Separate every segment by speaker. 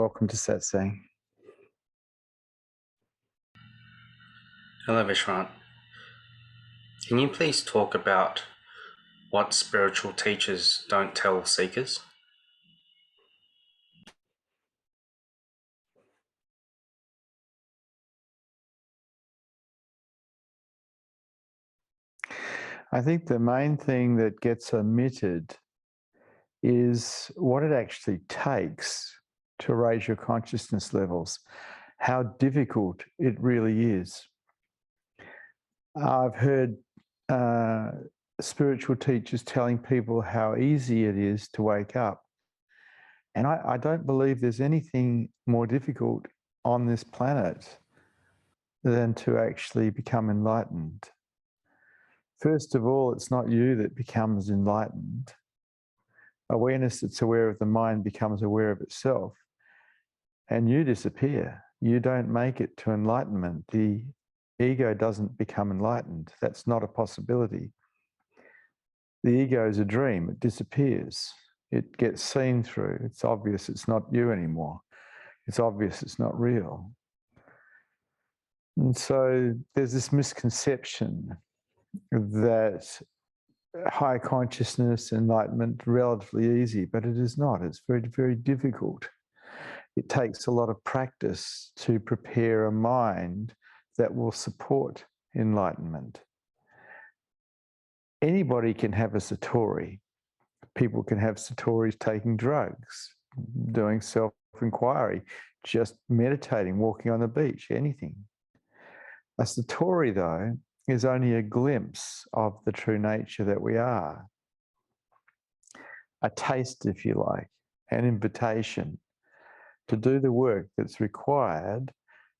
Speaker 1: welcome to Satsang.
Speaker 2: Hello, Vishrant. Can you please talk about what spiritual teachers don't tell seekers?
Speaker 1: I think the main thing that gets omitted is what it actually takes to raise your consciousness levels, how difficult it really is. I've heard spiritual teachers telling people how easy it is to wake up. And I don't believe there's anything more difficult on this planet than to actually become enlightened. First of all, it's not you that becomes enlightened. Awareness that's aware of the mind becomes aware of itself, and you disappear. You don't make it to enlightenment. The ego doesn't become enlightened. That's not a possibility. The ego is a dream. It disappears. It gets seen through. It's obvious it's not you anymore. It's obvious it's not real. And so there's this misconception that high consciousness, enlightenment, relatively easy, but it is not. It's very, very difficult. It takes a lot of practice to prepare a mind that will support enlightenment. Anybody can have a satori. People can have satoris taking drugs, doing self-inquiry, just meditating, walking on the beach, anything. A satori, though, is only a glimpse of the true nature that we are. A taste, if you like, an invitation to do the work that's required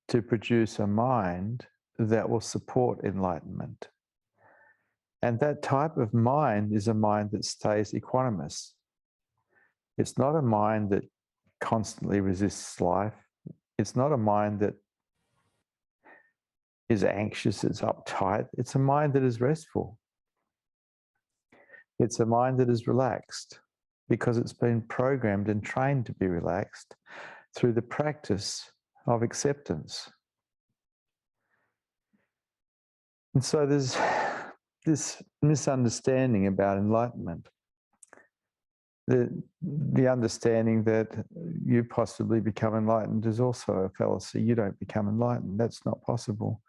Speaker 1: to produce a mind that will support enlightenment. And that type of mind is a mind that stays equanimous. It's not a mind that constantly resists life. It's not a mind that is anxious, it's uptight. It's a mind that is restful. It's a mind that is relaxed because it's been programmed and trained to be relaxed through the practice of acceptance. And so there's this misunderstanding about enlightenment. The understanding that you possibly become enlightened is also a fallacy. You don't become enlightened. That's not possible.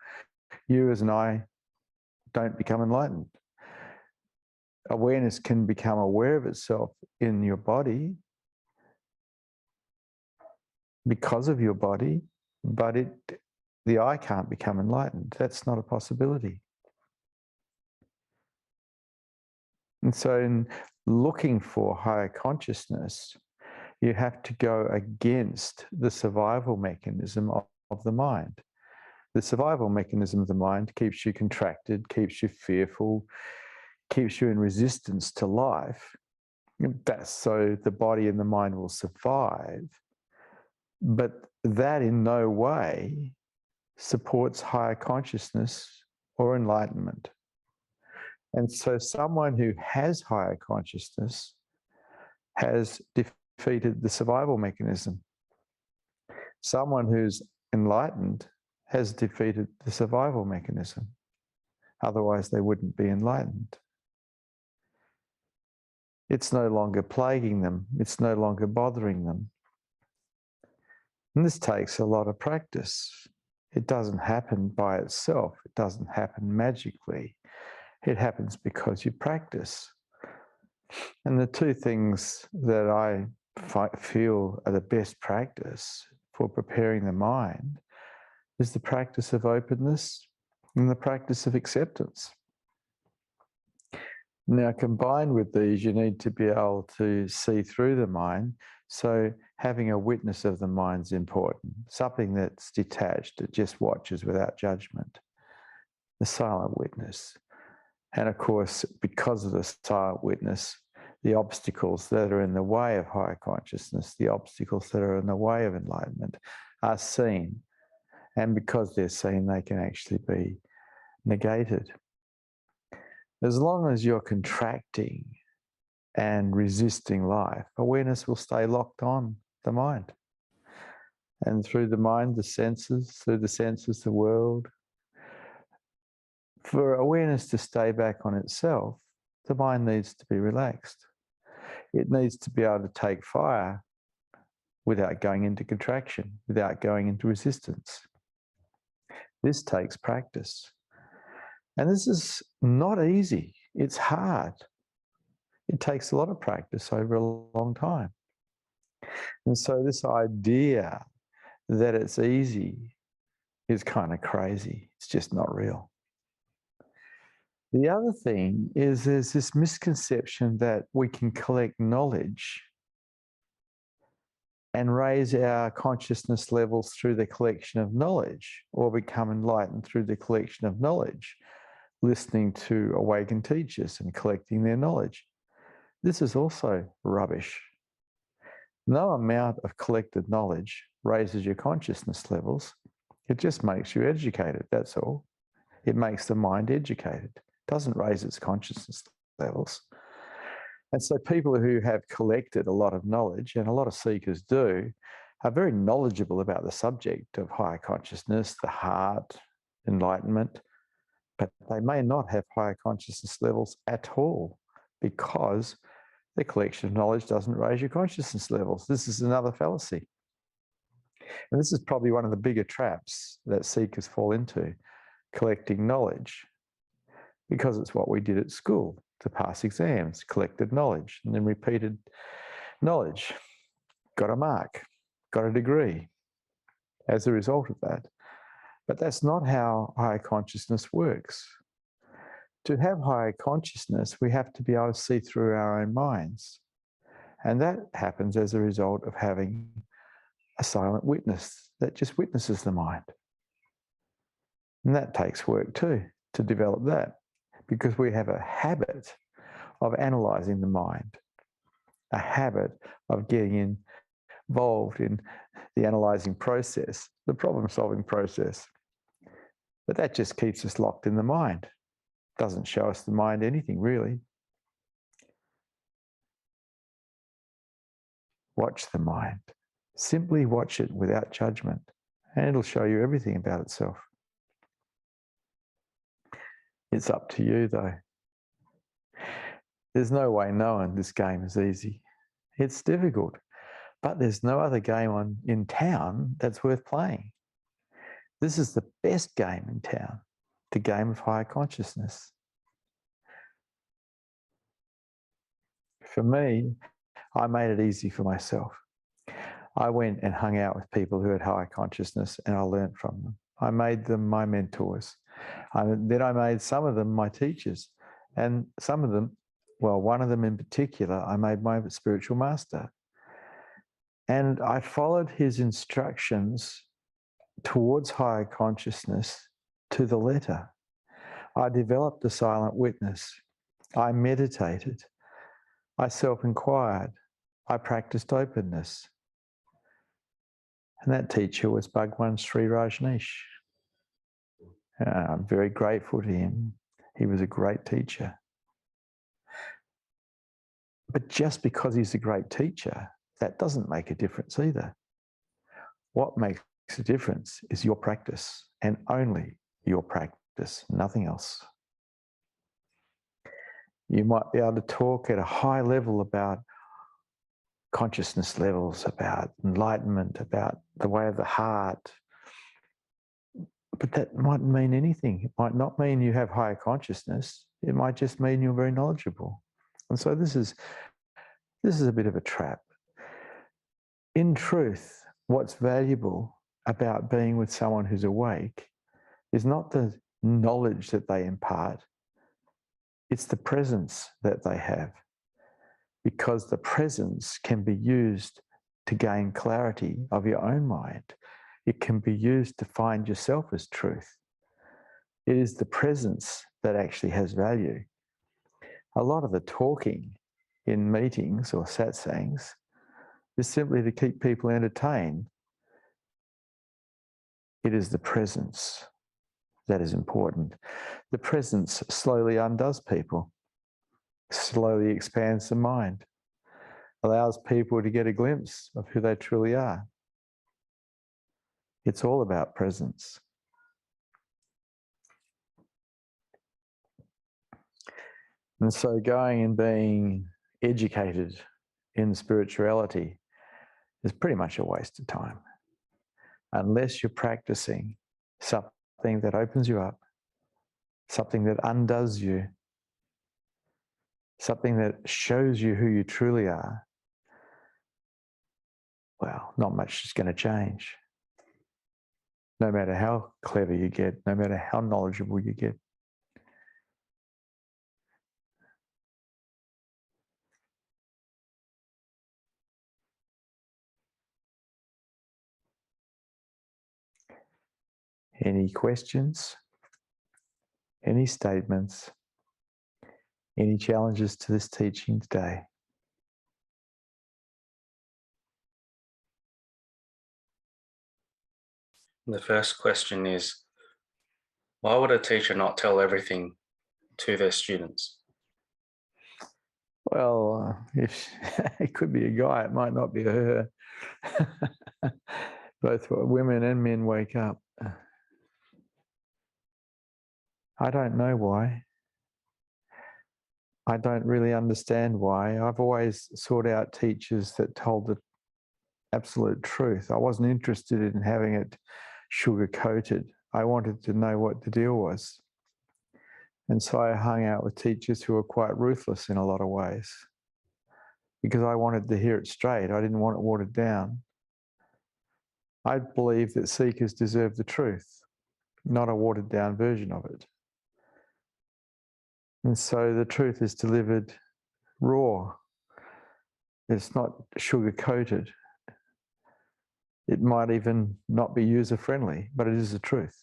Speaker 1: You as an I don't become enlightened. Awareness can become aware of itself in your body because of your body, but the I can't become enlightened. That's not a possibility. And so in looking for higher consciousness, you have to go against the survival mechanism of the mind. The survival mechanism of the mind keeps you contracted, keeps you fearful, keeps you in resistance to life. That's so the body and the mind will survive. But that in no way supports higher consciousness or enlightenment. And so someone who has higher consciousness has defeated the survival mechanism. Someone who's enlightened has defeated the survival mechanism. Otherwise, they wouldn't be enlightened. It's no longer plaguing them. It's no longer bothering them. And this takes a lot of practice. It doesn't happen by itself. It doesn't happen magically. It happens because you practice. And the two things that I feel are the best practice for preparing the mind is the practice of openness and the practice of acceptance. Now, combined with these, you need to be able to see through the mind. So having a witness of the mind is important, something that's detached, that just watches without judgment, the silent witness. And of course, because of the silent witness, the obstacles that are in the way of higher consciousness, the obstacles that are in the way of enlightenment are seen. And because they're seen, they can actually be negated. As long as you're contracting and resisting life, awareness will stay locked on the mind. And through the mind, the senses, through the senses, the world. For awareness to stay back on itself, the mind needs to be relaxed. It needs to be able to take fire without going into contraction, without going into resistance. This takes practice. And this is not easy. It's hard. It takes a lot of practice over a long time. And so this idea that it's easy is kind of crazy. It's just not real. The other thing is there's this misconception that we can collect knowledge and raise our consciousness levels through the collection of knowledge, or become enlightened through the collection of knowledge, listening to awakened teachers and collecting their knowledge. This is also rubbish. No amount of collected knowledge raises your consciousness levels. It just makes you educated, that's all. It makes the mind educated. It doesn't raise its consciousness levels. And so people who have collected a lot of knowledge, and a lot of seekers do, are very knowledgeable about the subject of higher consciousness, the heart, enlightenment, but they may not have higher consciousness levels at all, because the collection of knowledge doesn't raise your consciousness levels. This is another fallacy. And this is probably one of the bigger traps that seekers fall into, collecting knowledge, because it's what we did at school to pass exams, collected knowledge, and then repeated knowledge, got a mark, got a degree as a result of that. But that's not how higher consciousness works. To have higher consciousness, we have to be able to see through our own minds. And that happens as a result of having a silent witness that just witnesses the mind. And that takes work too, to develop that, because we have a habit of analysing the mind, a habit of getting involved in the analysing process, the problem-solving process. But that just keeps us locked in the mind. Doesn't show us the mind anything, really. Watch the mind. Simply watch it without judgment, and it'll show you everything about itself. It's up to you, though. There's no way knowing this game is easy. It's difficult, but there's no other game in town that's worth playing. This is the best game in town, the game of higher consciousness. For me, I made it easy for myself. I went and hung out with people who had higher consciousness, and I learned from them. I made them my mentors. Then I made some of them my teachers, and some of them, well, one of them in particular, I made my spiritual master. And I followed his instructions towards higher consciousness to the letter. I developed a silent witness. I meditated. I self-inquired. I practiced openness. And that teacher was Bhagwan Sri Rajneesh. I'm very grateful to him. He was a great teacher. But just because he's a great teacher, that doesn't make a difference either. What makes a difference is your practice, and only your practice, nothing else. You might be able to talk at a high level about consciousness levels, about enlightenment, about the way of the heart, but that mightn't mean anything. It might not mean you have higher consciousness. It might just mean you're very knowledgeable. And so this is a bit of a trap. In truth, what's valuable about being with someone who's awake is not the knowledge that they impart, it's the presence that they have. Because the presence can be used to gain clarity of your own mind. It can be used to find yourself as truth. It is the presence that actually has value. A lot of the talking in meetings or satsangs is simply to keep people entertained. It is the presence that is important. The presence slowly undoes people, slowly expands the mind, allows people to get a glimpse of who they truly are. It's all about presence. And so going and being educated in spirituality is pretty much a waste of time unless you're practicing something that opens you up, something that undoes you, something that shows you who you truly are. Well, not much is going to change. No matter how clever you get, no matter how knowledgeable you get. Any questions? Any statements? Any challenges to this teaching today?
Speaker 2: The first question is, why would a teacher not tell everything to their students?
Speaker 1: Well, if it could be a guy, it might not be a her. Both women and men wake up. I don't know why. I don't really understand why. I've always sought out teachers that told the absolute truth. I wasn't interested in having it sugar-coated. I wanted to know what the deal was. And so I hung out with teachers who were quite ruthless in a lot of ways because I wanted to hear it straight. I didn't want it watered down. I believe that seekers deserve the truth, not a watered down version of it. And so the truth is delivered raw. It's not sugar-coated. It might even not be user-friendly, but it is the truth.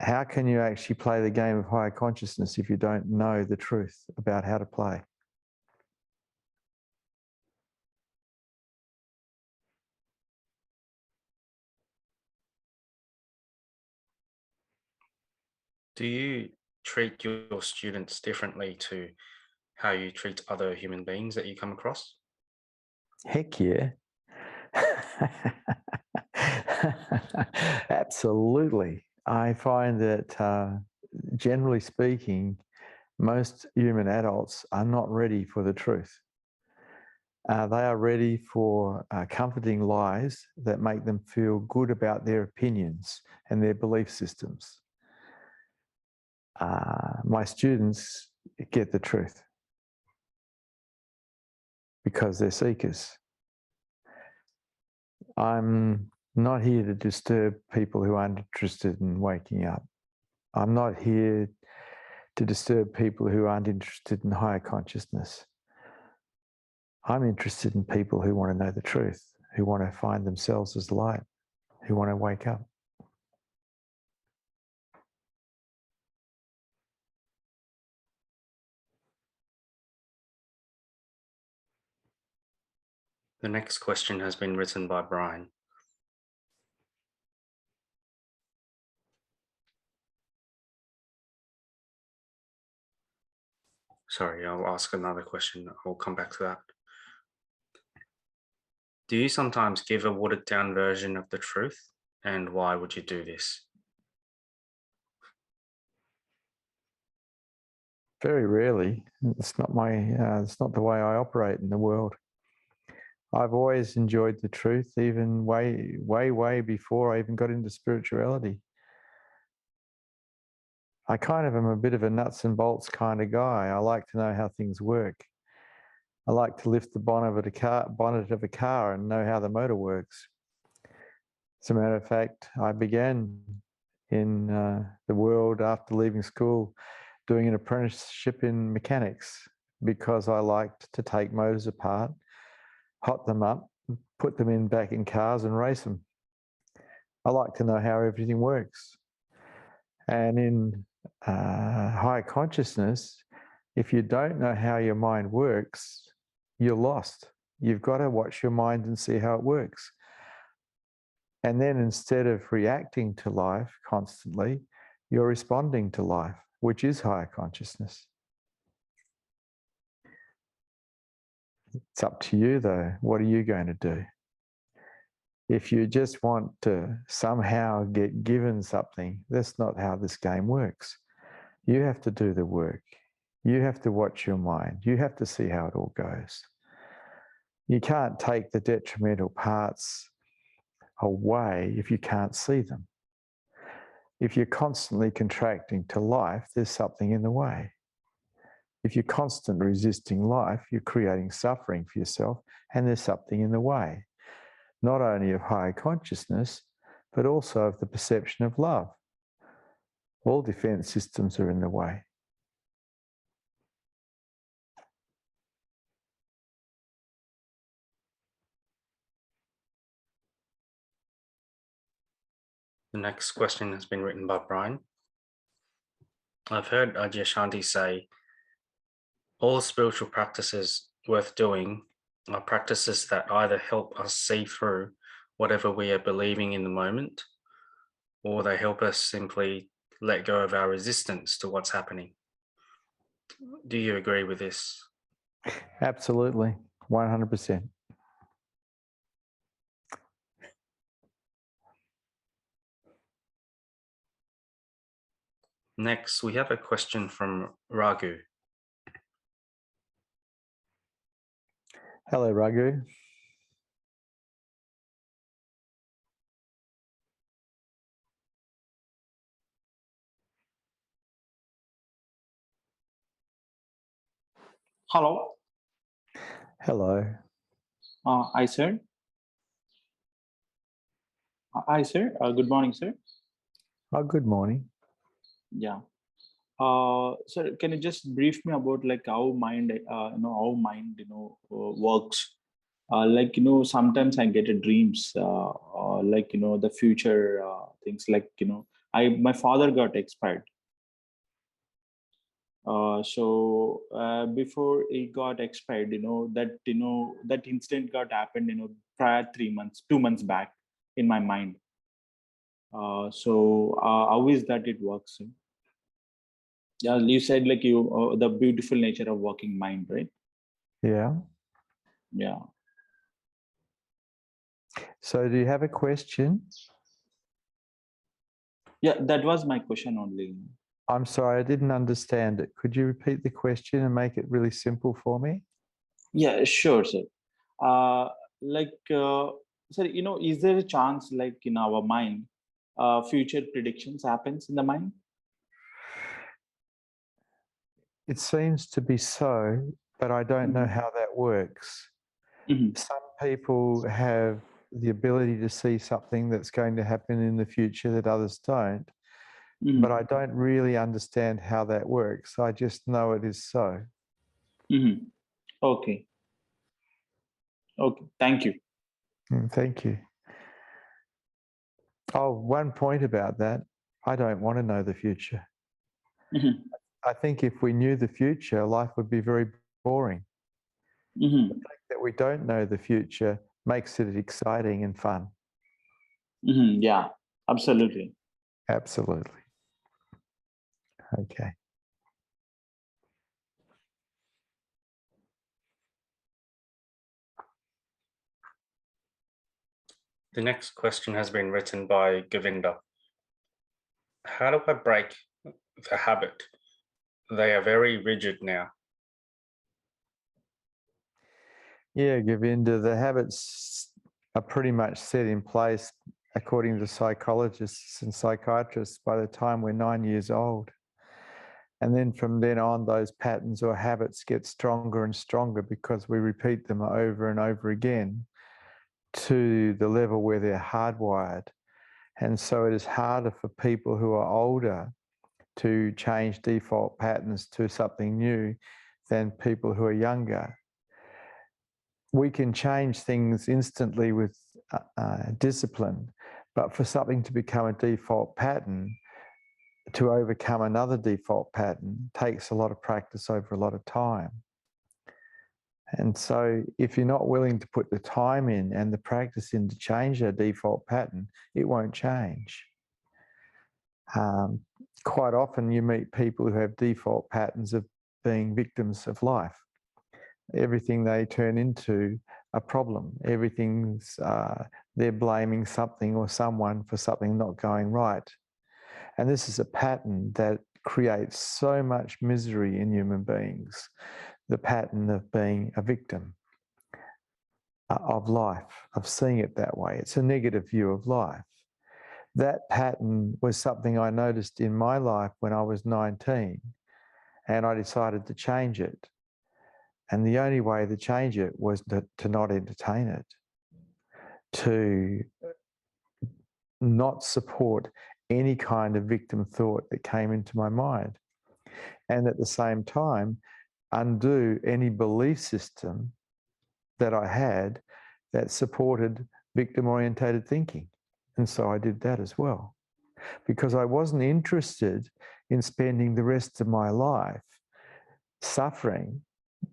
Speaker 1: How can you actually play the game of higher consciousness if you don't know the truth about how to play?
Speaker 2: Do you treat your students differently to how you treat other human beings that you come across?
Speaker 1: Heck yeah. Absolutely. I find that generally speaking, most human adults are not ready for the truth. They are ready for comforting lies that make them feel good about their opinions and their belief systems. My students get the truth because they're seekers. I'm not here to disturb people who aren't interested in waking up. I'm not here to disturb people who aren't interested in higher consciousness. I'm interested in people who want to know the truth, who want to find themselves as light, who want to wake up.
Speaker 2: The next question has been written by Brian. Sorry, I'll ask another question. I'll come back to that. Do you sometimes give a watered down version of the truth? And why would you do this?
Speaker 1: Very rarely. It's not it's not the way I operate in the world. I've always enjoyed the truth, even way before I even got into spirituality. I kind of am a bit of a nuts and bolts kind of guy. I like to know how things work. I like to lift the bonnet of a car and know how the motor works. As a matter of fact, I began in the world after leaving school doing an apprenticeship in mechanics because I liked to take motors apart, hot them up, put them back in cars and race them. I like to know how everything works. And in higher consciousness, if you don't know how your mind works, you're lost. You've got to watch your mind and see how it works. And then instead of reacting to life constantly, you're responding to life, which is higher consciousness. It's up to you, though. What are you going to do? If you just want to somehow get given something, that's not how this game works. You have to do the work. You have to watch your mind. You have to see how it all goes. You can't take the detrimental parts away if you can't see them. If you're constantly contracting to life, there's something in the way. If you're constantly resisting life, you're creating suffering for yourself, and there's something in the way, not only of higher consciousness, but also of the perception of love. All defense systems are in the way.
Speaker 2: The next question has been written by Brian. I've heard Adyashanti say, all spiritual practices worth doing are practices that either help us see through whatever we are believing in the moment, or they help us simply let go of our resistance to what's happening. Do you agree with this?
Speaker 1: Absolutely, 100%.
Speaker 2: Next, we have a question from Raghu.
Speaker 1: Hello, Raghu.
Speaker 3: Hello.
Speaker 1: Hello.
Speaker 3: Hi, sir. Hi, sir. Good morning, sir.
Speaker 1: Oh, good morning.
Speaker 3: Yeah. Sir, can you just brief me about like how mind, works? Sometimes I get a dreams, the future things. My father got expired. Before he got expired, that incident got happened, prior 3 months, 2 months back in my mind. How is that it works? Yeah, you said like the beautiful nature of working mind, right?
Speaker 1: Yeah.
Speaker 3: Yeah.
Speaker 1: So do you have a question?
Speaker 3: Yeah, that was my question only.
Speaker 1: I'm sorry, I didn't understand it. Could you repeat the question and make it really simple for me?
Speaker 3: Yeah, sure, sir. Uh, Sir, is there a chance like in our mind, future predictions happens in the mind?
Speaker 1: It seems to be so, but I don't know
Speaker 3: Mhm.
Speaker 1: how that works.
Speaker 3: Mhm.
Speaker 1: Some people have the ability to see something that's going to happen in the future that others don't, but I don't really understand how that works. I just know it is so.
Speaker 3: Mhm. Okay. Okay. Thank you.
Speaker 1: Thank you. Oh, one point about that. I don't want to know the future.
Speaker 3: Mhm.
Speaker 1: I think if we knew the future, life would be very boring.
Speaker 3: Mhm.
Speaker 1: The fact that we don't know the future makes it exciting and fun.
Speaker 3: Mhm. Yeah, absolutely.
Speaker 1: Absolutely. Okay.
Speaker 2: The next question has been written by Govinda. How do I break the habit? They are very rigid now.
Speaker 1: Yeah, Govinda, the habits are pretty much set in place according to psychologists and psychiatrists by the time we're 9 years old. And then from then on, those patterns or habits get stronger and stronger because we repeat them over and over again to the level where they're hardwired. And so it is harder for people who are older to change default patterns to something new than people who are younger. We can change things instantly with discipline, but for something to become a default pattern, to overcome another default pattern, takes a lot of practice over a lot of time. And so if you're not willing to put the time in and the practice in to change a default pattern, it won't change. Quite often you meet people who have default patterns of being victims of life. Everything they turn into a problem. Everything's, they're blaming something or someone for something not going right. And this is a pattern that creates so much misery in human beings, the pattern of being a victim of life, of seeing it that way. It's a negative view of life. That pattern was something I noticed in my life when I was 19, and I decided to change it. And the only way to change it was to not entertain it, to not support any kind of victim thought that came into my mind. And at the same time, undo any belief system that I had that supported victim-orientated thinking. And so I did that as well, because I wasn't interested in spending the rest of my life suffering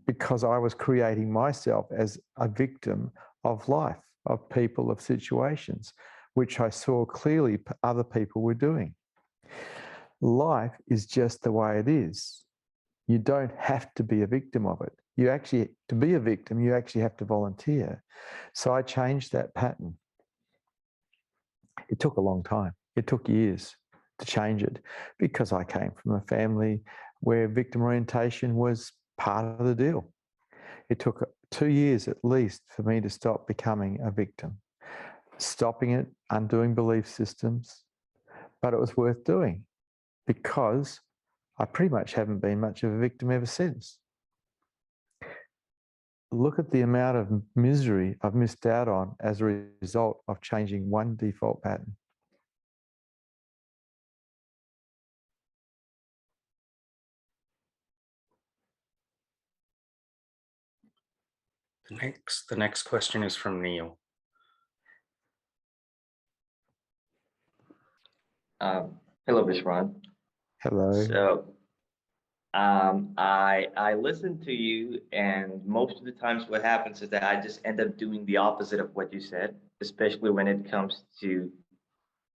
Speaker 1: because I was creating myself as a victim of life, of people, of situations, which I saw clearly other people were doing. Life is just the way it is. You don't have to be a victim of it. You actually, to be a victim, you actually have to volunteer. So I changed that pattern. It took a long time. It took years to change it because I came from a family where victim orientation was part of the deal. It took 2 years at least for me to stop becoming a victim, stopping it, undoing belief systems, but it was worth doing because I pretty much haven't been much of a victim ever since. Look at the amount of misery I've missed out on as a result of changing one default pattern.
Speaker 2: The next question is from Neil.
Speaker 4: Hello, Vishrant.
Speaker 1: Hello.
Speaker 4: So I listen to you, and most of the times what happens is that I just end up doing the opposite of what you said, especially when it comes to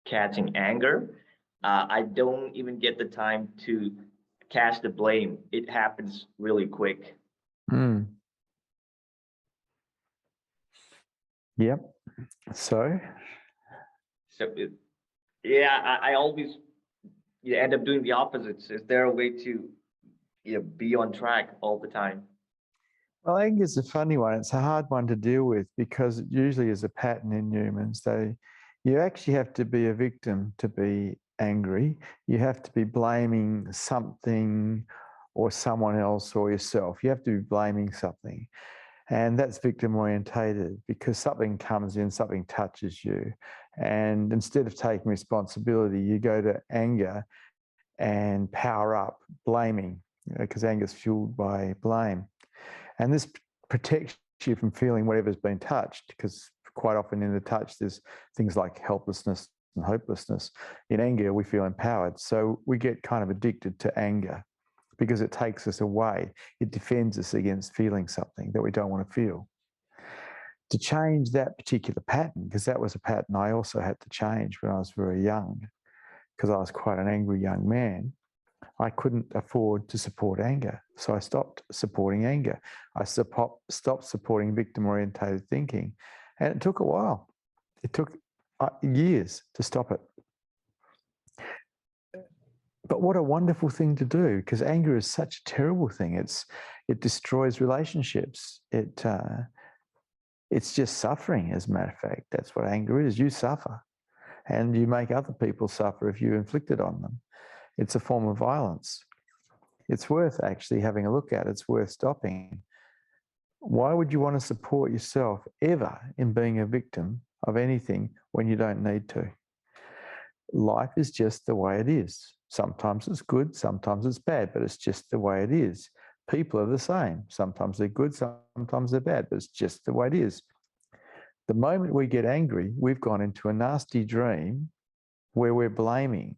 Speaker 4: catching anger. I don't even get the time to catch the blame. It happens really quick.
Speaker 1: Mm. Yep. So?
Speaker 4: So yeah, I always end up doing the opposites. Is there a way to be on track all the time?
Speaker 1: Well, anger is a funny one. It's a hard one to deal with because it usually is a pattern in humans. You actually have to be a victim to be angry. You have to be blaming something or someone else or yourself. You have to be blaming something. And that's victim orientated because something comes in, something touches you. And instead of taking responsibility, you go to anger and power up blaming, because anger is fueled by blame. And this protects you from feeling whatever's been touched, because quite often in the touch, there's things like helplessness and hopelessness. In anger, we feel empowered. So we get kind of addicted to anger because it takes us away. It defends us against feeling something that we don't want to feel. To change that particular pattern, because that was a pattern I also had to change when I was very young, because I was quite an angry young man, I couldn't afford to support anger. So I stopped supporting anger. I stopped supporting victim-orientated thinking. And it took a while. It took years to stop it. But what a wonderful thing to do, because anger is such a terrible thing. It destroys relationships. It's just suffering, as a matter of fact. That's what anger is. You suffer. And you make other people suffer if you inflict it on them. It's a form of violence. It's worth actually having a look at. It's worth stopping. Why would you want to support yourself ever in being a victim of anything when you don't need to? Life is just the way it is. Sometimes it's good, sometimes it's bad, but it's just the way it is. People are the same. Sometimes they're good, sometimes they're bad, but it's just the way it is. The moment we get angry, we've gone into a nasty dream where we're blaming.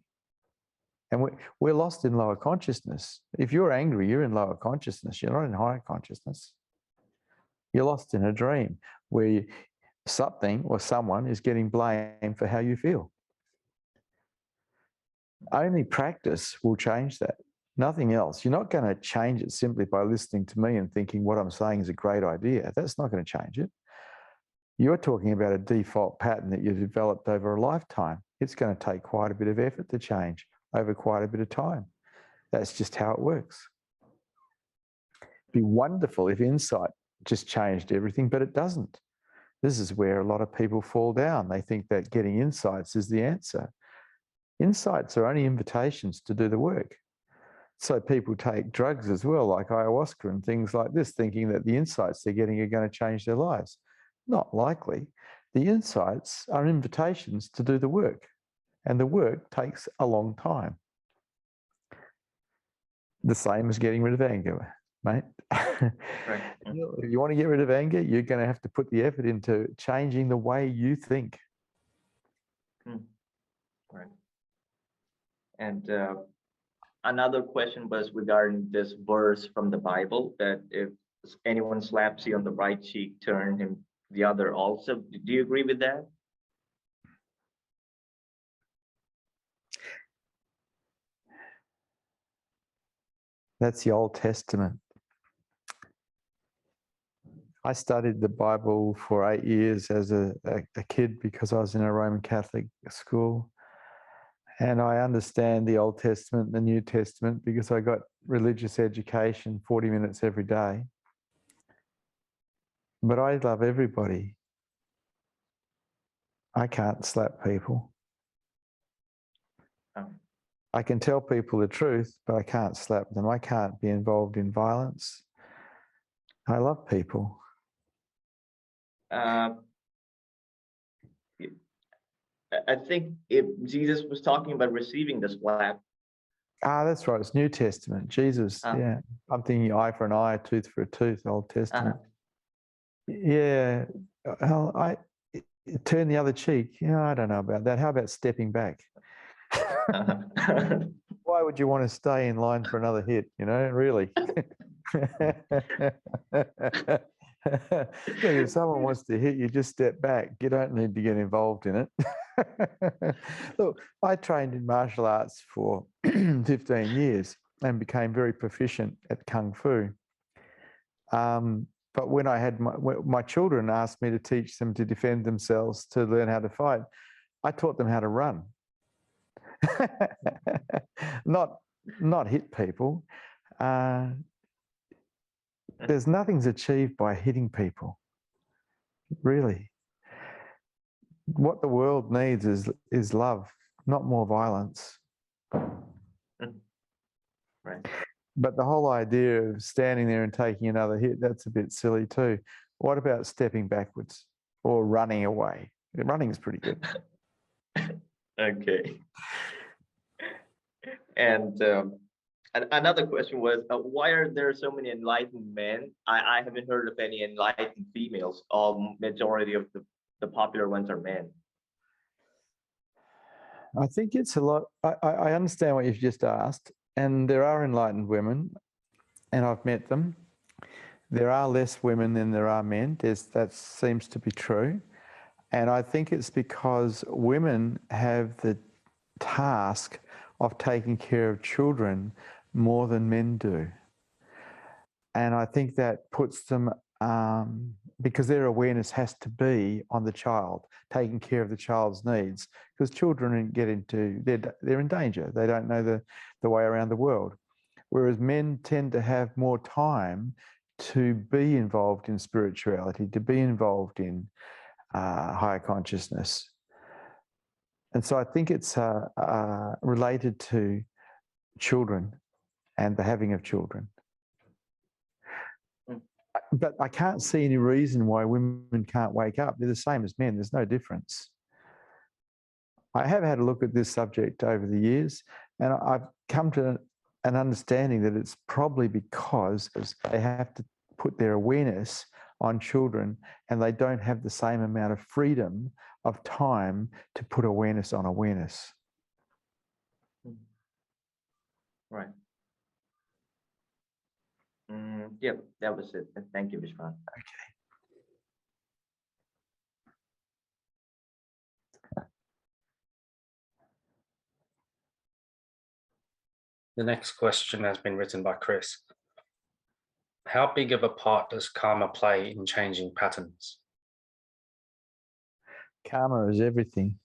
Speaker 1: And we're lost in lower consciousness. If you're angry, you're in lower consciousness. You're not in higher consciousness. You're lost in a dream where something or someone is getting blamed for how you feel. Only practice will change that. Nothing else. You're not going to change it simply by listening to me and thinking what I'm saying is a great idea. That's not going to change it. You're talking about a default pattern that you developed over a lifetime. It's going to take quite a bit of effort to change over quite a bit of time. That's just how it works. It'd be wonderful if insight just changed everything, but it doesn't. This is where a lot of people fall down. They think that getting insights is the answer. Insights are only invitations to do the work. So people take drugs as well, like ayahuasca and things like this, thinking that the insights they're getting are going to change their lives. Not likely. The insights are invitations to do the work, and the work takes a long time. The same as getting rid of anger, mate.
Speaker 4: Right.
Speaker 1: If you want to get rid of anger, you're going to have to put the effort into changing the way you think.
Speaker 4: Right. And another question was regarding this verse from the Bible that if anyone slaps you on the right cheek, turn him the other also. Do you agree with that?
Speaker 1: That's the Old Testament. I studied the Bible for 8 years as a kid because I was in a Roman Catholic school. And I understand the Old Testament and the New Testament because I got religious education 40 minutes every day. But I love everybody. I can't slap people.
Speaker 4: Oh.
Speaker 1: I can tell people the truth, but I can't slap them. I can't be involved in violence. I love people.
Speaker 4: I think if Jesus was talking about receiving the slap.
Speaker 1: That's right. It's New Testament. Jesus, yeah. I'm thinking eye for an eye, a tooth for a tooth, Old Testament. Yeah. Well, turn the other cheek. Yeah, I don't know about that. How about stepping back? Why would you want to stay in line for another hit? You know, really. Look, if someone wants to hit you, just step back. You don't need to get involved in it. Look, I trained in martial arts for 15 years and became very proficient at Kung Fu. But when I had my children asked me to teach them to defend themselves, to learn how to fight, I taught them how to run. not hit people. There's nothing's achieved by hitting people, really. What the world needs is love, not more violence.
Speaker 4: Right.
Speaker 1: But the whole idea of standing there and taking another hit, that's a bit silly too. What about stepping backwards or running away? Running is pretty good.
Speaker 4: Okay. And another question was, why are there so many enlightened men? I haven't heard of any enlightened females. Majority of the popular ones are men.
Speaker 1: I think it's a lot. I understand what you've just asked, and there are enlightened women, and I've met them. There are less women than there are men. That seems to be true. And I think it's because women have the task of taking care of children more than men do. And I think that puts them, because their awareness has to be on the child, taking care of the child's needs, because children they're in danger. They don't know the way around the world. Whereas men tend to have more time to be involved in spirituality, to be involved in higher consciousness. And so I think it's related to children and the having of children. But I can't see any reason why women can't wake up. They're the same as men. There's no difference. I have had a look at this subject over the years, and I've come to an understanding that it's probably because they have to put their awareness on children, and they don't have the same amount of freedom of time to put awareness on awareness.
Speaker 4: Right. Yep, that was it. Thank you, Vishrant.
Speaker 1: Okay.
Speaker 2: The next question has been written by Chris. How big of a part does karma play in changing patterns?
Speaker 1: Karma is everything.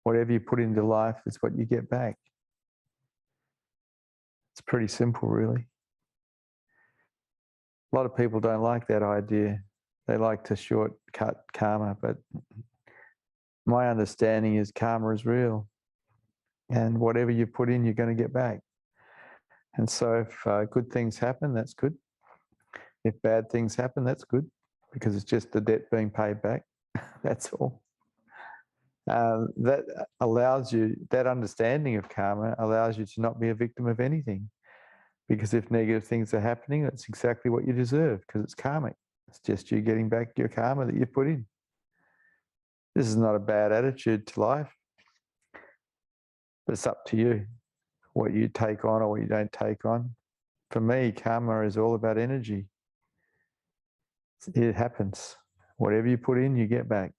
Speaker 1: Whatever you put into life is what you get back. It's pretty simple, really. A lot of people don't like that idea. They like to shortcut karma, but my understanding is karma is real. And whatever you put in, you're going to get back. And so if good things happen, that's good. If bad things happen, that's good, because it's just the debt being paid back. That's all. That allows you, that understanding of karma allows you to not be a victim of anything. Because if negative things are happening, that's exactly what you deserve, because it's karmic. It's just you getting back your karma that you put in. This is not a bad attitude to life, but it's up to you what you take on or what you don't take on. For me, karma is all about energy. It happens. Whatever you put in, you get back.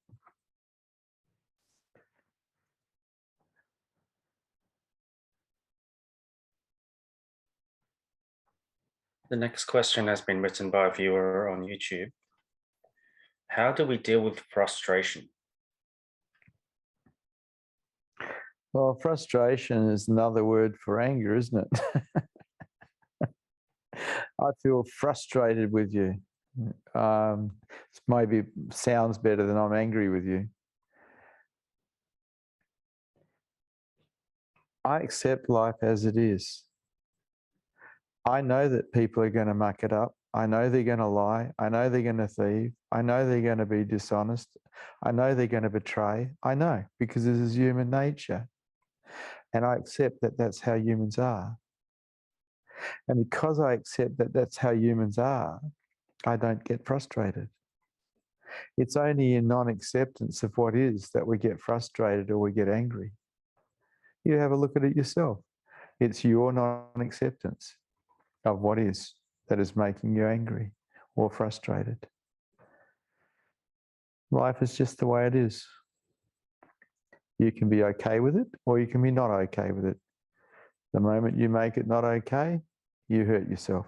Speaker 2: The next question has been written by a viewer on YouTube. How do we deal with frustration?
Speaker 1: Well, frustration is another word for anger, isn't it? I feel frustrated with you. It maybe sounds better than I'm angry with you. I accept life as it is. I know that people are going to muck it up. I know they're going to lie. I know they're going to thieve. I know they're going to be dishonest. I know they're going to betray. I know, because this is human nature. And I accept that that's how humans are. And because I accept that that's how humans are, I don't get frustrated. It's only in non-acceptance of what is that we get frustrated or we get angry. You have a look at it yourself. It's your non-acceptance of what is that is making you angry or frustrated. Life is just the way it is. You can be okay with it, or you can be not okay with it. The moment you make it not okay, you hurt yourself,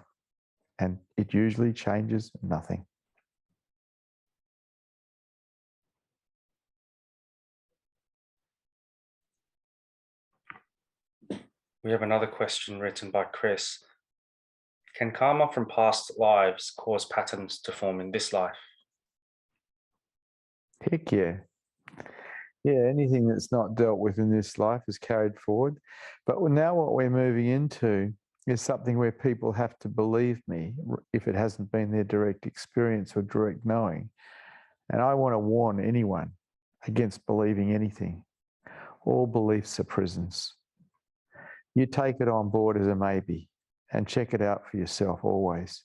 Speaker 1: and it usually changes nothing.
Speaker 2: We have another question written by Chris. Can karma from past lives cause patterns to form in this life?
Speaker 1: Heck yeah. Yeah, anything that's not dealt with in this life is carried forward. But now what we're moving into is something where people have to believe me if it hasn't been their direct experience or direct knowing. And I want to warn anyone against believing anything. All beliefs are prisons. You take it on board as a maybe and check it out for yourself always.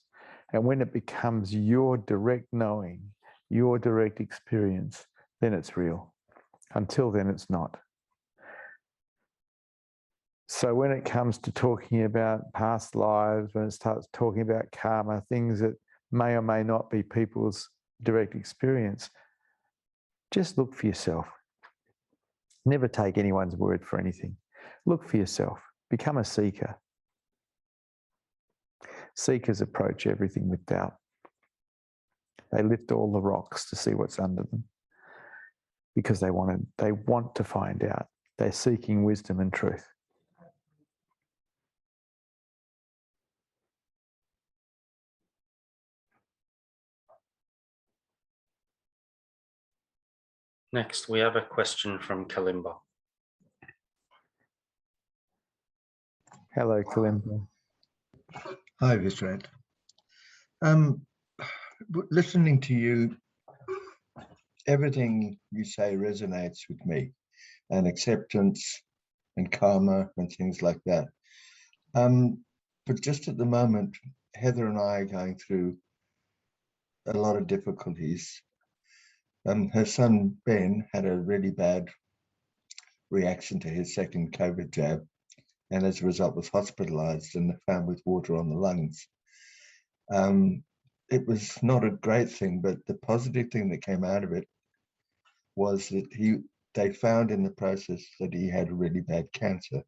Speaker 1: And when it becomes your direct knowing, your direct experience, then it's real. Until then, it's not. So when it comes to talking about past lives, when it starts talking about karma, things that may or may not be people's direct experience, just look for yourself. Never take anyone's word for anything. Look for yourself. Become a seeker. Seekers approach everything with doubt. They lift all the rocks to see what's under them because they want to find out. They're seeking wisdom and truth.
Speaker 2: Next, we have a question from Kalimba.
Speaker 1: Hello, Kalimba.
Speaker 5: Hi, Vishrant. Listening to you, everything you say resonates with me, and acceptance and karma and things like that. But just at the moment, Heather and I are going through a lot of difficulties. Her son, Ben, had a really bad reaction to his second COVID jab, and as a result was hospitalized and found with water on the lungs. It was not a great thing, but the positive thing that came out of it was that they found in the process that he had really bad cancer.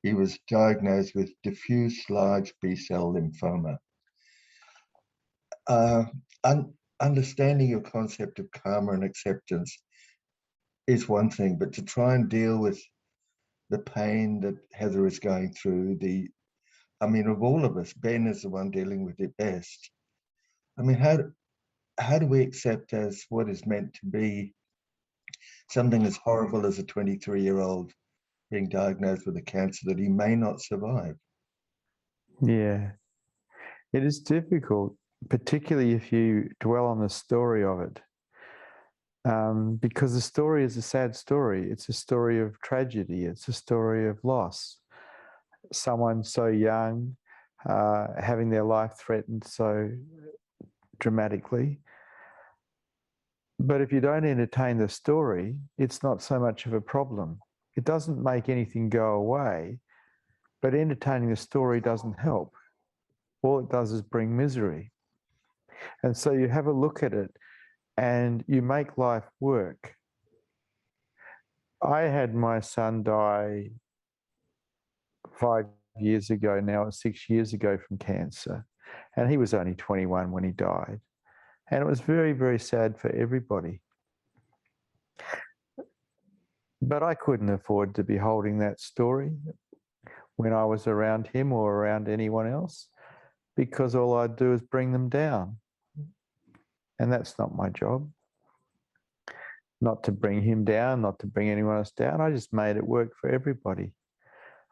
Speaker 5: He was diagnosed with diffuse large B-cell lymphoma. understanding your concept of karma and acceptance is one thing, but to try and deal with the pain that Heather is going through, I mean, of all of us, Ben is the one dealing with it best. I mean, how do we accept as what is meant to be something as horrible as a 23-year-old being diagnosed with a cancer that he may not survive?
Speaker 1: Yeah, it is difficult, particularly if you dwell on the story of it. Because the story is a sad story. It's a story of tragedy. It's a story of loss. Someone so young, having their life threatened so dramatically. But if you don't entertain the story, it's not so much of a problem. It doesn't make anything go away, but entertaining the story doesn't help. All it does is bring misery. And so you have a look at it and you make life work. I had my son die 5 years ago now, or 6 years ago from cancer. And he was only 21 when he died. And it was very, very sad for everybody. But I couldn't afford to be holding that story when I was around him or around anyone else, because all I'd do is bring them down. And that's not my job. Not to bring him down, not to bring anyone else down. I just made it work for everybody.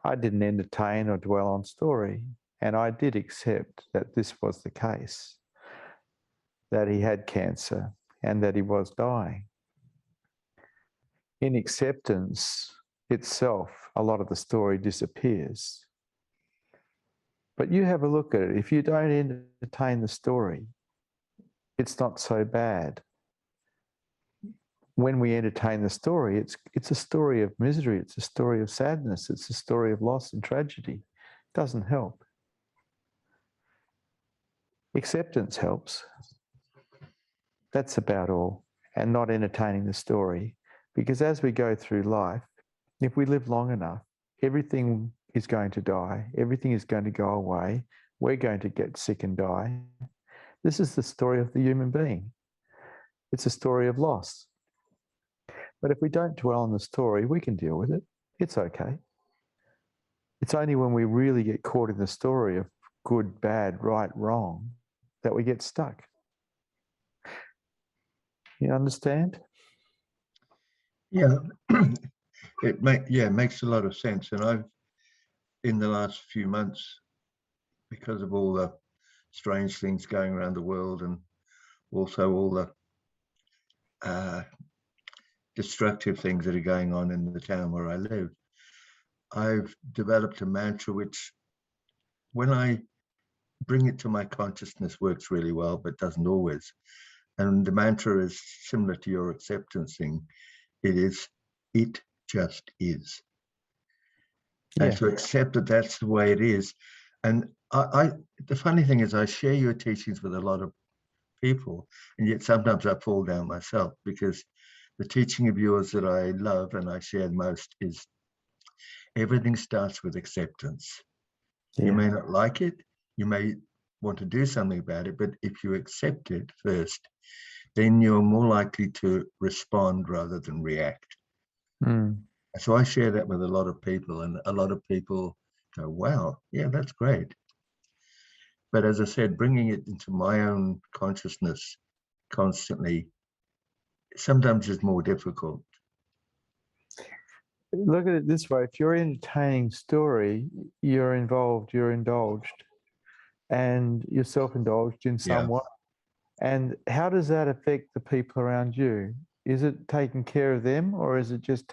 Speaker 1: I didn't entertain or dwell on story. And I did accept that this was the case, that he had cancer and that he was dying. In acceptance itself, a lot of the story disappears. But you have a look at it. If you don't entertain the story, it's not so bad. When we entertain the story, it's a story of misery, it's a story of sadness, it's a story of loss and tragedy. It doesn't help. Acceptance helps. That's about all. And not entertaining the story. Because as we go through life, if we live long enough, everything is going to die. Everything is going to go away. We're going to get sick and die. This is the story of the human being. It's a story of loss. But if we don't dwell on the story, we can deal with it. It's okay. It's only when we really get caught in the story of good, bad, right, wrong, that we get stuck. You understand?
Speaker 5: Yeah, it makes a lot of sense. And I've, in the last few months, because of all the strange things going around the world and also all the destructive things that are going on in the town where I live, I've developed a mantra which, when I bring it to my consciousness, works really well, but doesn't always. And the mantra is similar to your acceptance thing. It is, it just is.
Speaker 1: Yeah.
Speaker 5: And to accept that that's the way it is. And the funny thing is, I share your teachings with a lot of people, and yet sometimes I fall down myself, because the teaching of yours that I love and I share most is everything starts with acceptance.
Speaker 1: Yeah.
Speaker 5: You may not like it, you may want to do something about it, but if you accept it first, then you're more likely to respond rather than react.
Speaker 1: Mm.
Speaker 5: So I share that with a lot of people, and a lot of people go, wow, yeah, that's great. But as I said, bringing it into my own consciousness constantly sometimes is more difficult.
Speaker 1: Look at it this way. If you're entertaining story, you're involved, you're indulged, and you're self-indulged in some way. And how does that affect the people around you? Is it taking care of them, or is it just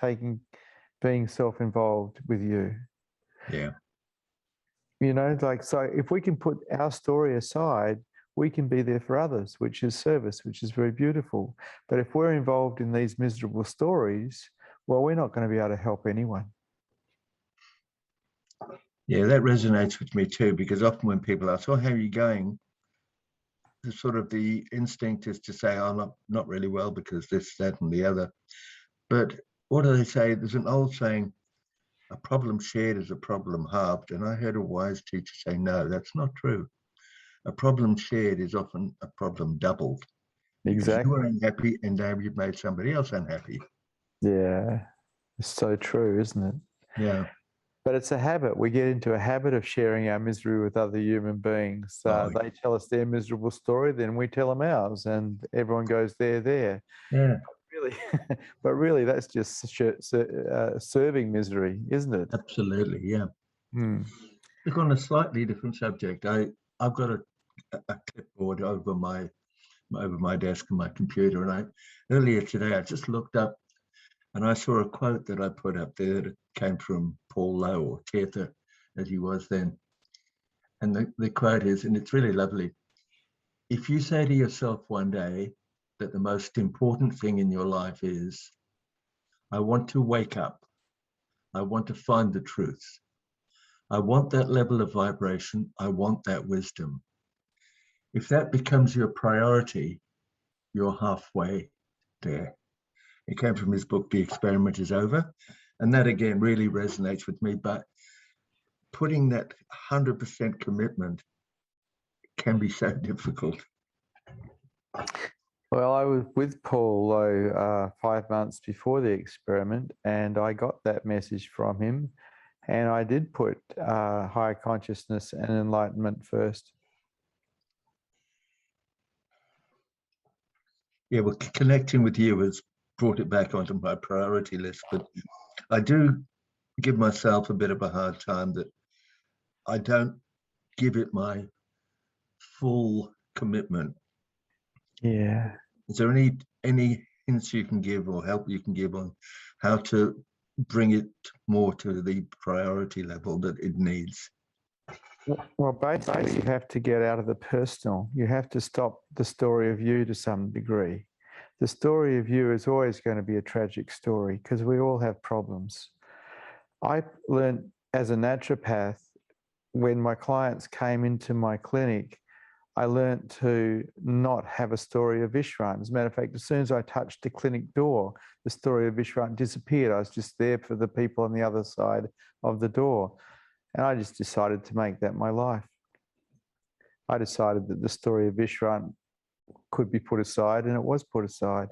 Speaker 1: being self-involved with you?
Speaker 5: Yeah.
Speaker 1: You know, like, so if we can put our story aside, we can be there for others, which is service, which is very beautiful. But if we're involved in these miserable stories, well, we're not going to be able to help anyone.
Speaker 5: Yeah, that resonates with me too, because often when people ask, oh, how are you going? The instinct is to say, oh, I'm not really well because this, that, and the other. But what do they say? There's an old saying, a problem shared is a problem halved. And I heard a wise teacher say, no, that's not true. A problem shared is often a problem doubled. Because you
Speaker 1: Exactly.
Speaker 5: were unhappy and now you've made somebody else unhappy.
Speaker 1: Yeah. It's so true, isn't it?
Speaker 5: Yeah.
Speaker 1: But it's a habit. We get into a habit of sharing our misery with other human beings.
Speaker 5: Oh,
Speaker 1: They tell us their miserable story, then we tell them ours, and everyone goes there.
Speaker 5: yeah,
Speaker 1: Really, but really, that's just serving misery, isn't it?
Speaker 5: absolutely. Yeah.
Speaker 1: Hmm.
Speaker 5: Look, on a slightly different subject, I've got a clipboard over my desk and my computer, and earlier today I just looked up and I saw a quote that I put up there that came from Paul Lowe, or Tiethe as he was then. And the quote is, and it's really lovely: if you say to yourself one day that the most important thing in your life is, I want to wake up, I want to find the truth, I want that level of vibration, I want that wisdom. If that becomes your priority, you're halfway there. It came from his book, The Experiment is Over. And that again really resonates with me. But putting that 100% commitment can be so difficult.
Speaker 1: Well, I was with Paul Lowe 5 months before the experiment, and I got that message from him. And I did put higher consciousness and enlightenment first.
Speaker 5: Yeah, well, connecting with you has brought it back onto my priority list. But I do give myself a bit of a hard time that I don't give it my full commitment.
Speaker 1: Yeah.
Speaker 5: Is there any hints you can give or help you can give on how to bring it more to the priority level that it needs?
Speaker 1: Well, basically, you have to get out of the personal. You have to stop the story of you to some degree. The story of you is always going to be a tragic story because we all have problems. I learned as a naturopath, when my clients came into my clinic, I learned to not have a story of Vishrant. As a matter of fact, as soon as I touched the clinic door, the story of Vishrant disappeared. I was just there for the people on the other side of the door. And I just decided to make that my life. I decided that the story of Vishrant could be put aside, and it was put aside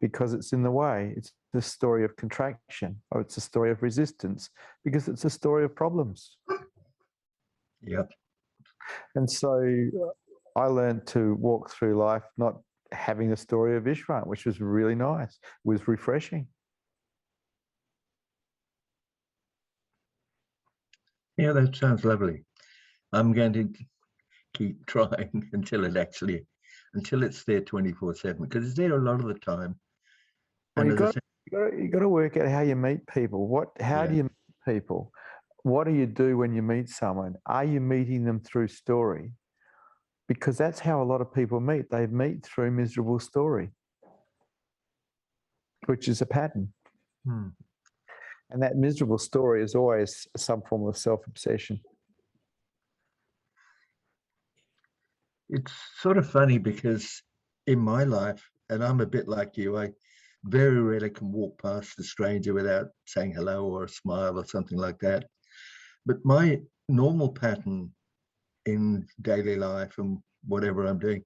Speaker 1: because it's in the way. It's the story of contraction, or it's a story of resistance, because it's a story of problems.
Speaker 5: Yep.
Speaker 1: And so I learned to walk through life not having a story of Vishrant, which was really nice, was refreshing.
Speaker 5: Yeah, that sounds lovely. I'm going to keep trying until it's there 24/7, because it's there a lot of the time.
Speaker 1: Well,
Speaker 5: And
Speaker 1: you got to work out how you meet people. How do you meet people? What do you do when you meet someone? Are you meeting them through story? Because that's how a lot of people meet. They meet through miserable story, which is a pattern. And that miserable story is always some form of self-obsession.
Speaker 5: it's sort of funny because in my life, and I'm a bit like you, I very rarely can walk past a stranger without saying hello or a smile or something like that. But my normal pattern in daily life and whatever I'm doing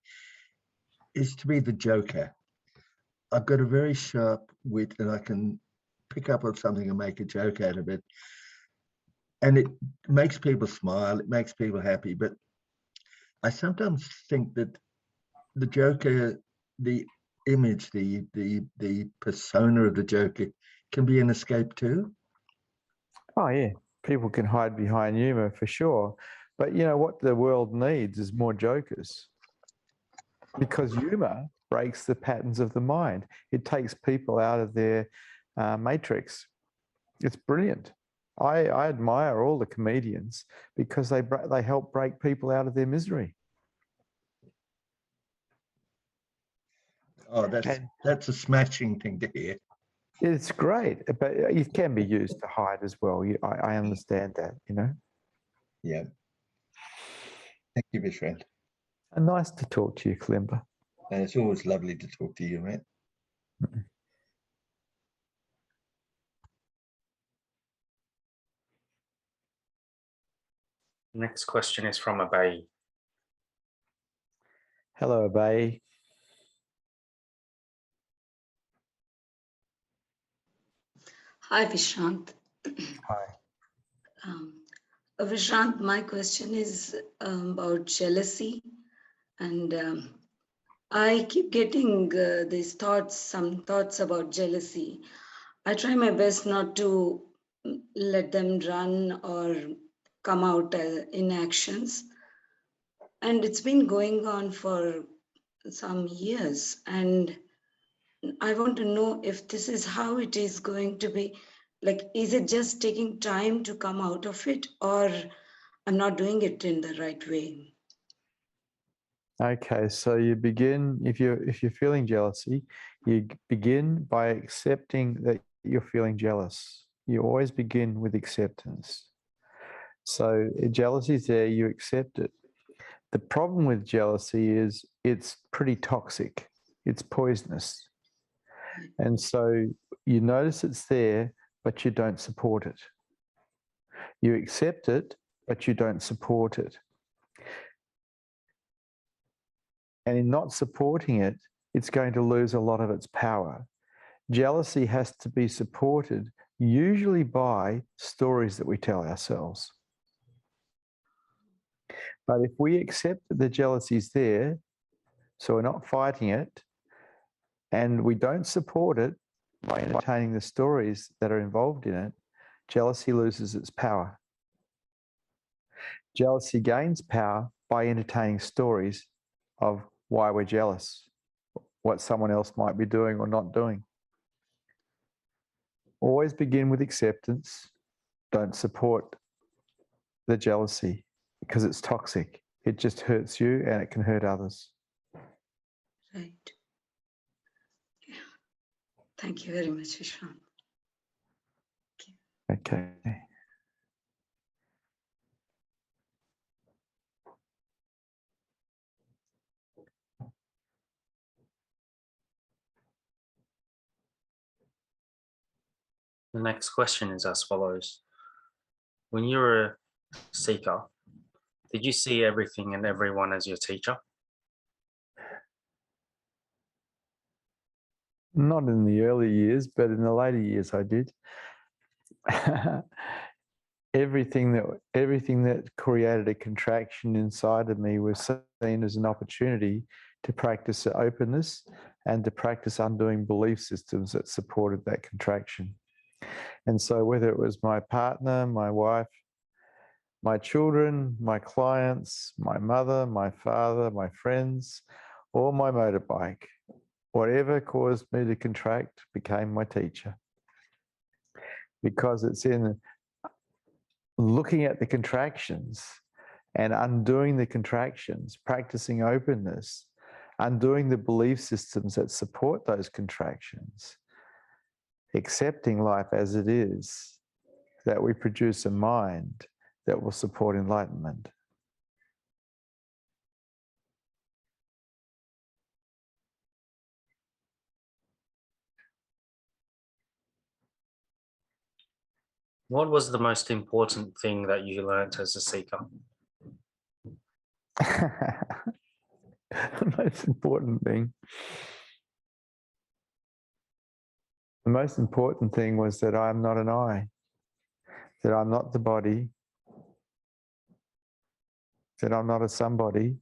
Speaker 5: is to be the joker. I've got a very sharp wit and I can pick up on something and make a joke out of it. And it makes people smile, it makes people happy. But I sometimes think that the joker, the image, the persona of the joker can be an escape too.
Speaker 1: Oh, yeah. People can hide behind humour for sure. But you know what the world needs is more jokers. Because humour breaks the patterns of the mind. It takes people out of their matrix. It's brilliant. I admire all the comedians because they help break people out of their misery.
Speaker 5: Oh, that's a smashing thing to hear.
Speaker 1: It's great, but it can be used to hide as well. I understand that, you know.
Speaker 5: Yeah. Thank you, Vishrant.
Speaker 1: And nice to talk to you, Kalimba.
Speaker 5: And it's always lovely to talk to you, mate.
Speaker 2: Next question is from Abay.
Speaker 1: Hello, Abay.
Speaker 6: Hi, Vishrant.
Speaker 1: Hi.
Speaker 6: Vishrant, my question is about jealousy. And I keep getting these thoughts, some thoughts about jealousy. I try my best not to let them run or come out in actions. And it's been going on for some years. And I want to know if this is how it is going to be. Like, is it just taking time to come out of it, or I'm not doing it in the right way?
Speaker 1: Okay, so you begin, if you're feeling jealousy, you begin by accepting that you're feeling jealous. You always begin with acceptance. So jealousy is there, you accept it. The problem with jealousy is it's pretty toxic. It's poisonous. And so you notice it's there, but you don't support it. You accept it, but you don't support it. And in not supporting it, it's going to lose a lot of its power. Jealousy has to be supported, usually by stories that we tell ourselves. But if we accept that the jealousy is there, so we're not fighting it, and we don't support it by entertaining the stories that are involved in it, jealousy loses its power. Jealousy gains power by entertaining stories of why we're jealous, what someone else might be doing or not doing. Always begin with acceptance. Don't support the jealousy because it's toxic. It just hurts you and it can hurt others.
Speaker 6: Right. Yeah. Thank you very much, Vishrant.
Speaker 1: Okay.
Speaker 2: The next question is as follows. When you were a seeker, did you see everything and everyone as your teacher?
Speaker 1: Not in the early years, but in the later years I did. Everything that created a contraction inside of me was seen as an opportunity to practice openness and to practice undoing belief systems that supported that contraction. And so whether it was my partner, my wife, my children, my clients, my mother, my father, my friends, or my motorbike, whatever caused me to contract became my teacher. Because it's in looking at the contractions and undoing the contractions, practicing openness, undoing the belief systems that support those contractions, accepting life as it is, that we produce a mind that will support enlightenment.
Speaker 2: What was the most important thing that you learned as a seeker?
Speaker 1: The most important thing. The most important thing was that I am not an I, that I'm not the body, that I'm not a somebody.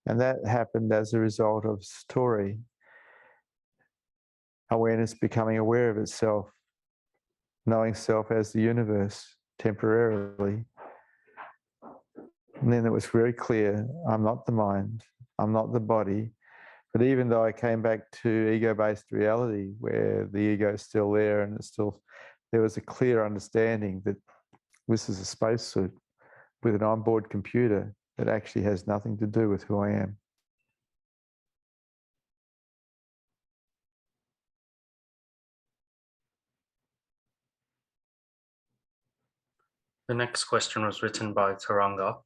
Speaker 1: And that happened as a result of story. Awareness becoming aware of itself, knowing self as the universe temporarily. And then it was very clear, I'm not the mind, I'm not the body. But even though I came back to ego-based reality where the ego is still there and it's still, there was a clear understanding that this is a spacesuit with an onboard computer that actually has nothing to do with who I am.
Speaker 2: The next question was written by Taranga.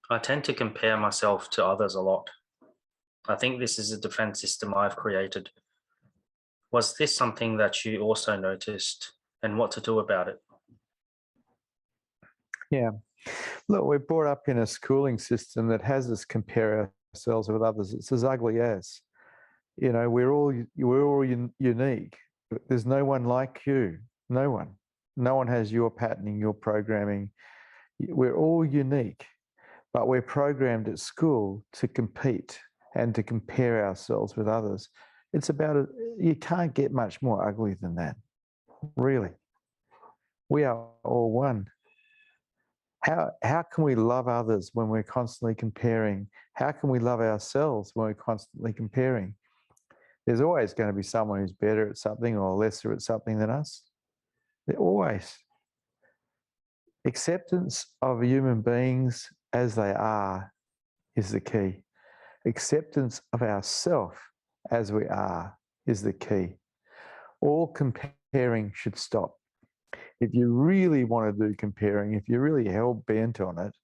Speaker 2: I tend to compare myself to others a lot. I think this is a defense system I've created. Was this something that you also noticed, and what to do about it?
Speaker 1: Yeah. Look, we're brought up in a schooling system that has us compare ourselves with others. It's as ugly as, you know, we're all unique. There's no one like you. No one. No one has your patterning, your programming. We're all unique, but we're programmed at school to compete and to compare ourselves with others. It's about, you can't get much more ugly than that, really. We are all one. How can we love others when we're constantly comparing? How can we love ourselves when we're constantly comparing? There's always going to be someone who's better at something or lesser at something than us. They're always. Acceptance of human beings as they are is the key. Acceptance of ourselves as we are is the key. All comparing should stop. If you really want to do comparing, if you're really hell-bent on it,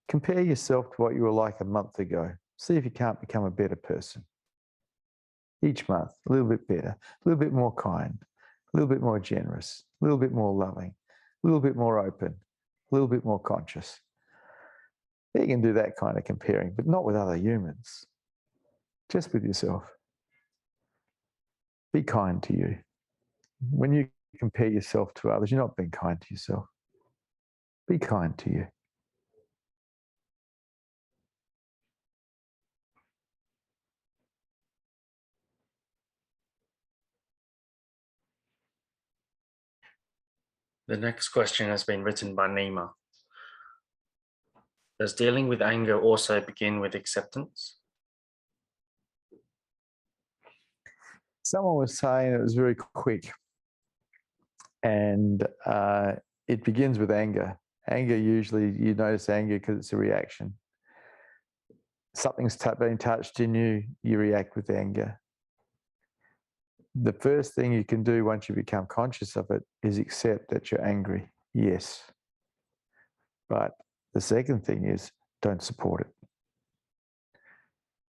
Speaker 1: compare yourself to what you were like a month ago. See if you can't become a better person. Each month, a little bit better, a little bit more kind, a little bit more generous, a little bit more loving, a little bit more open, a little bit more conscious. You can do that kind of comparing, but not with other humans, just with yourself. Be kind to you. When you compare yourself to others, you're not being kind to yourself. Be kind to you.
Speaker 2: The next question has been written by Nima. Does dealing with anger also begin with acceptance?
Speaker 1: Someone was saying it was very quick, and it begins with anger. Anger, usually you notice anger because it's a reaction. Something's being touched in you, you react with anger. The first thing you can do once you become conscious of it is accept that you're angry. Yes. But the second thing is don't support it.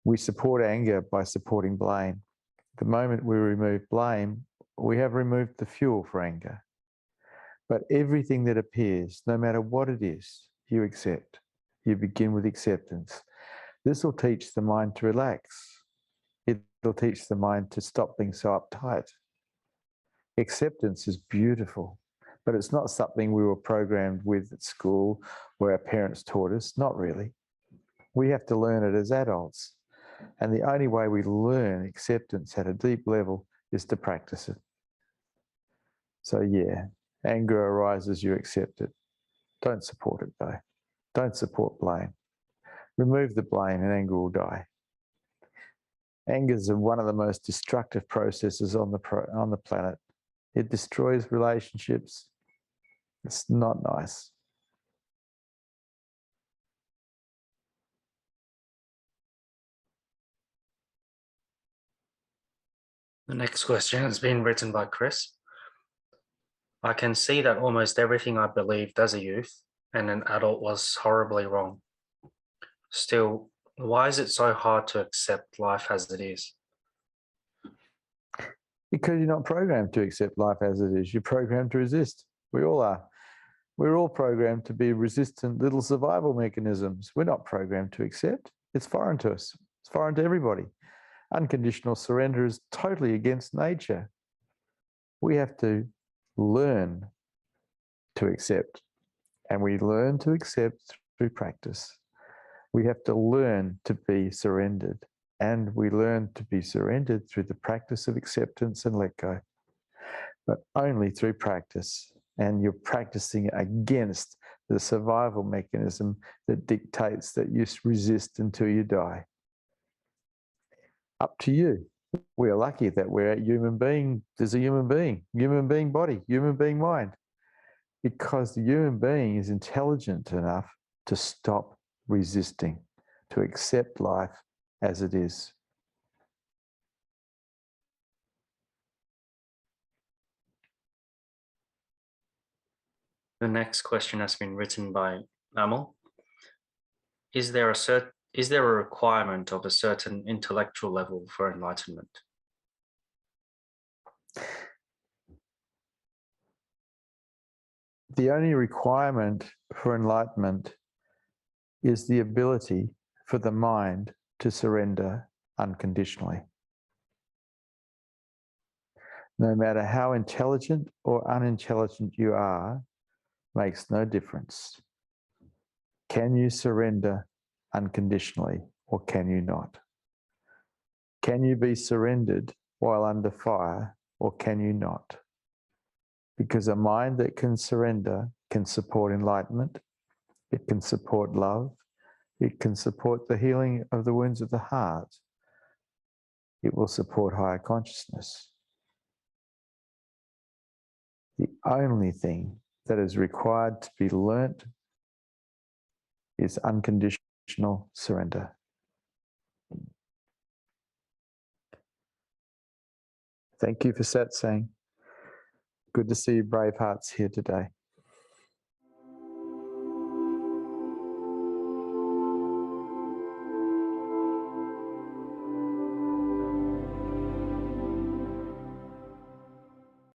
Speaker 1: We support anger by supporting blame. The moment we remove blame, we have removed the fuel for anger. But everything that appears, no matter what it is, you accept. You begin with acceptance. This will teach the mind to relax. It'll teach the mind to stop being so uptight. Acceptance is beautiful, but it's not something we were programmed with at school where our parents taught us. Not really. We have to learn it as adults. And the only way we learn acceptance at a deep level is to practice it. So yeah, anger arises, you accept it. Don't support it though. Don't support blame. Remove the blame and anger will die. Anger is one of the most destructive processes on the planet. It destroys relationships. It's not nice.
Speaker 2: The next question has been written by Chris. I can see that almost everything I believed as a youth and an adult was horribly wrong. Still, why is it so hard to accept life as it is?
Speaker 1: Because you're not programmed to accept life as it is. You're programmed to resist. We all are. We're all programmed to be resistant little survival mechanisms. We're not programmed to accept. It's foreign to us. It's foreign to everybody. Unconditional surrender is totally against nature. We have to learn to accept. And we learn to accept through practice. We have to learn to be surrendered. And we learn to be surrendered through the practice of acceptance and let go. But only through practice. And you're practicing against the survival mechanism that dictates that you resist until you die. Up to you. We are lucky that we're a human being. There's a human being body, human being mind. Because the human being is intelligent enough to stop resisting, to accept life as it is.
Speaker 2: The next question has been written by Amal. Is there a requirement of a certain intellectual level for enlightenment?
Speaker 1: The only requirement for enlightenment is the ability for the mind to surrender unconditionally. No matter how intelligent or unintelligent you are, makes no difference. Can you surrender unconditionally or can you not? Can you be surrendered while under fire or can you not? Because a mind that can surrender can support enlightenment, it can support love, it can support the healing of the wounds of the heart, it will support higher consciousness. The only thing that is required to be learnt is unconditional surrender. Thank you for Satsang. Good to see you brave hearts here today.